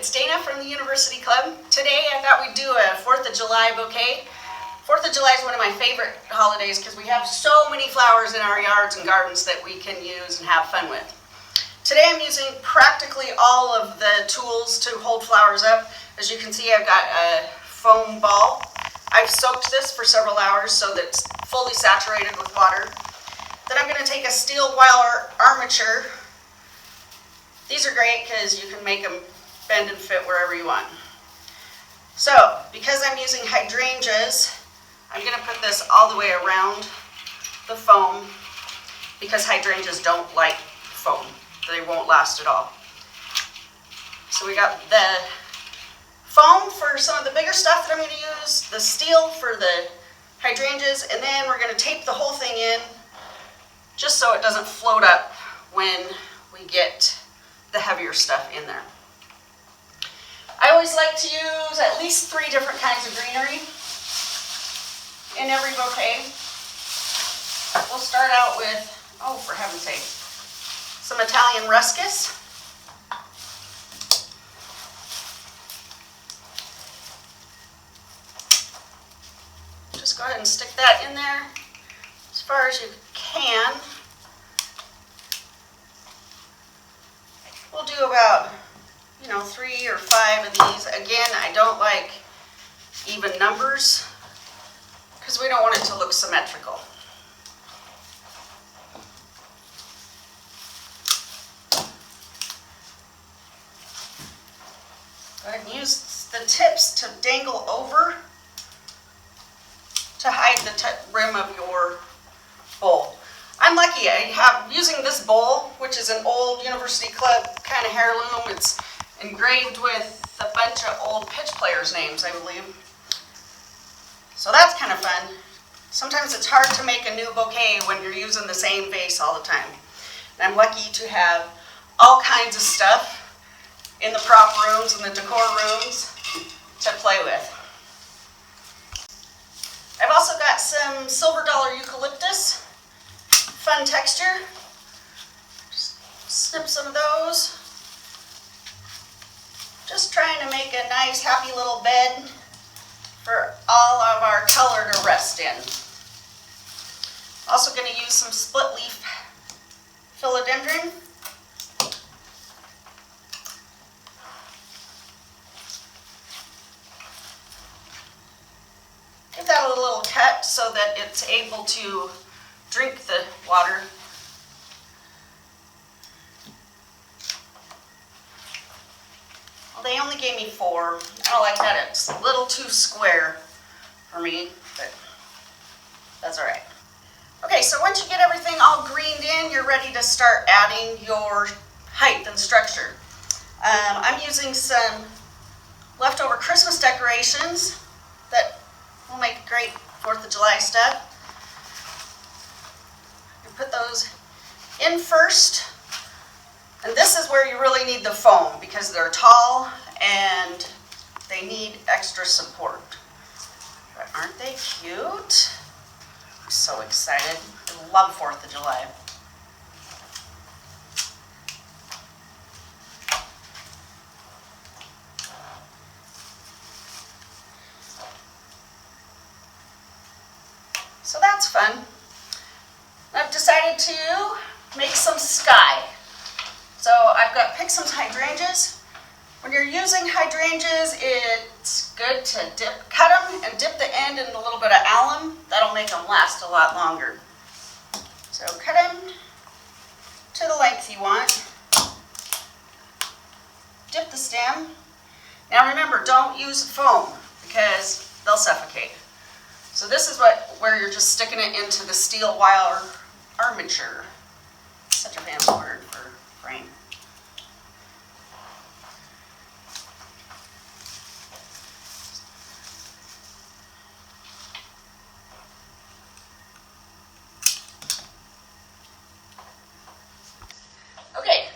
it's Dana from the University Club. Today I thought we'd do a 4th of July bouquet. 4th of July is one of my favorite holidays because we have so many flowers in our yards and gardens that we can use and have fun with. Today I'm using practically all of the tools to hold flowers up. As you can see, I've got a foam ball. I've soaked this for several hours so that it's fully saturated with water. Then I'm going to take a steel wire armature. These are great because you can make them bend and fit wherever you want. So, because I'm using hydrangeas, I'm going to put this all the way around the foam because hydrangeas don't like foam. They won't last at all. So we got the foam for some of the bigger stuff that I'm going to use, the steel for the hydrangeas, and then we're going to tape the whole thing in just so it doesn't float up when we get the heavier stuff in there. I always like to use at least 3 different kinds of greenery in every bouquet. We'll start out with, oh for heaven's sake, some Italian Ruscus. Just go ahead and stick that in there as far as you can. We'll do about, 3 or 5 of these. Again, I don't like even numbers because we don't want it to look symmetrical. Go ahead and use the tips to dangle over to hide the rim of your bowl. I'm lucky. I have using this bowl, which is an old University Club kind of heirloom. It's engraved with a bunch of old pitch players' names, I believe. So that's kind of fun. Sometimes it's hard to make a new bouquet when you're using the same vase all the time. And I'm lucky to have all kinds of stuff in the prop rooms and the decor rooms to play with. I've also got some silver dollar eucalyptus. Fun texture. Just snip some of those. Just trying to make a nice happy little bed for all of our color to rest in. Also going to use some split leaf philodendron. Give that a little cut so that it's able to drink the water. Well, they only gave me 4. I don't like that. It's a little too square for me, but that's all right. Okay, so once you get everything all greened in, you're ready to start adding your height and structure. I'm using some leftover Christmas decorations that will make great 4th of July stuff. Put those in first, and this is where you really need the foam because they're tall and they need extra support. But aren't they cute? I'm so excited. I love 4th of July. So that's fun. I've decided to make some sky. So I've got picked some hydrangeas. When you're using hydrangeas, it's good to cut them and dip the end in a little bit of alum. That'll make them last a lot longer. So cut them to the length you want. Dip the stem. Now remember, don't use foam because they'll suffocate. So this is where you're just sticking it into the steel wire armature. Such a fancy word for frame. Okay,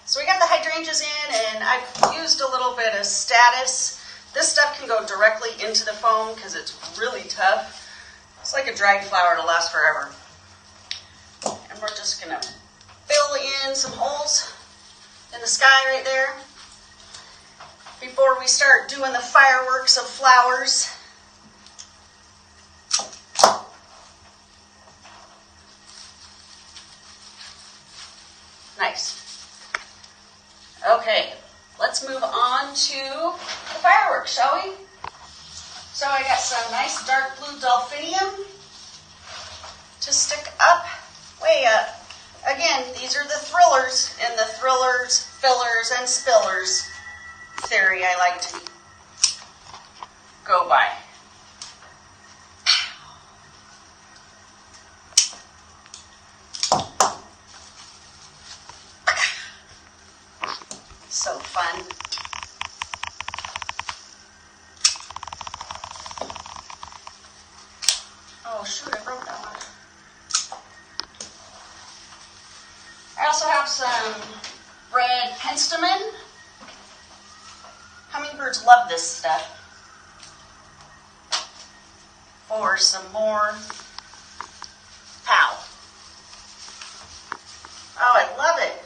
so we got the hydrangeas in, and I've used a little bit of Statice. This stuff can go directly into the foam because it's really tough. It's like a dried flower, it'll last forever. And we're just going to fill in some holes in the sky right there. before we start doing the fireworks of flowers. Nice. Okay, let's move on to the fireworks, shall we? So I got some nice dark blue Delphinium to stick up, way up. Again, these are the thrillers in the thrillers, fillers, and spillers theory I like to go by. So fun. Oh shoot, I broke that one. I also have some red Penstemon. Hummingbirds love this stuff. For some more pow. Oh, I love it.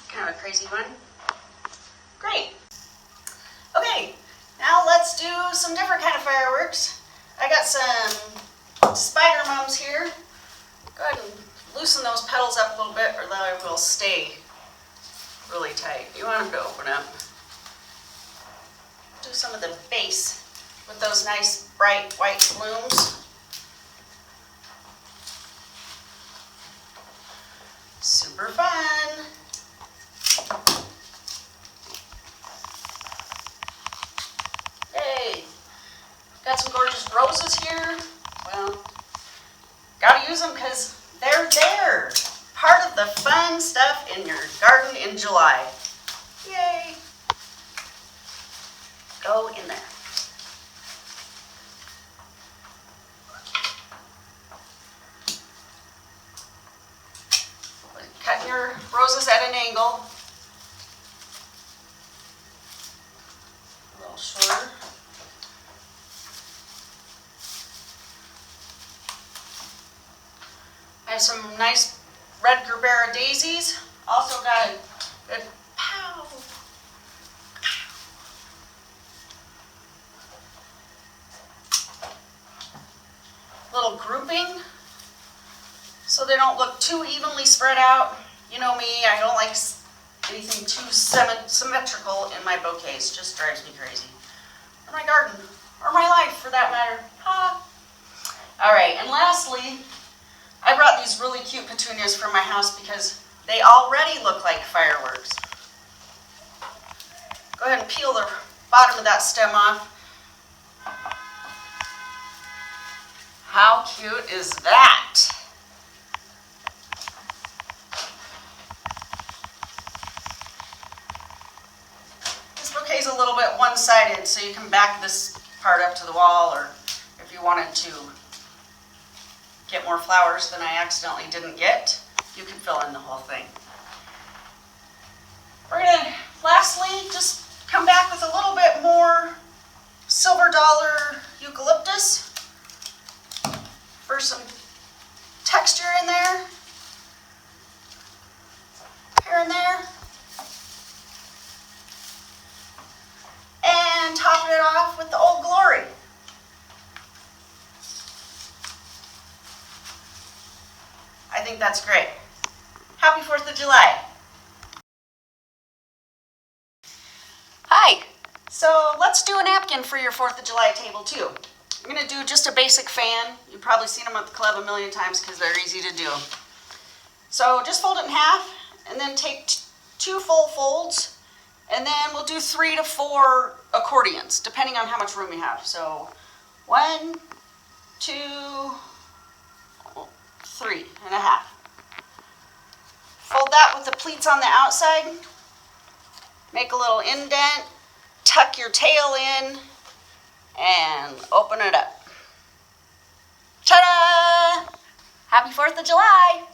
Kind of a crazy one. Great. Okay, now let's do some different kind of fireworks. I got some spider mums here. Go ahead and loosen those petals up a little bit or they will stay really tight. You want them to open up. Do some of the base with those nice bright white blooms. Super fun. Hey, got some gorgeous roses here. Well, gotta use them because they're there. Part of the fun stuff in your garden in July. Yay. Go in there. Cut your roses at an angle. A little shorter. I have some nice red Gerbera Daisies. Also got a good pow. Little grouping so they don't look too evenly spread out. You know me, I don't like anything too symmetrical in my bouquets. Just drives me crazy. Or my garden, or my life for that matter. Ha! All right, and lastly, I brought these really cute petunias from my house because they already look like fireworks. Go ahead and peel the bottom of that stem off. How cute is that? This bouquet is a little bit one-sided, so you can back this part up to the wall, or if you wanted to get more flowers than I accidentally didn't get, you can fill in the whole thing. We're gonna lastly just come back with a little bit more silver dollar eucalyptus for some texture in there, here and there, and top it off with the Old Glory. I think that's great. Happy 4th of July. Hi. So let's do a napkin for your 4th of July table too. I'm going to do just a basic fan. You've probably seen them at the club a million times because they're easy to do. So just fold it in half and then take 2 full folds, and then we'll do 3 to 4 accordions depending on how much room you have. So 1, 2, 3 and a half. Fold that with the pleats on the outside. Make a little indent, tuck your tail in, and open it up. Ta-da! Happy 4th of July!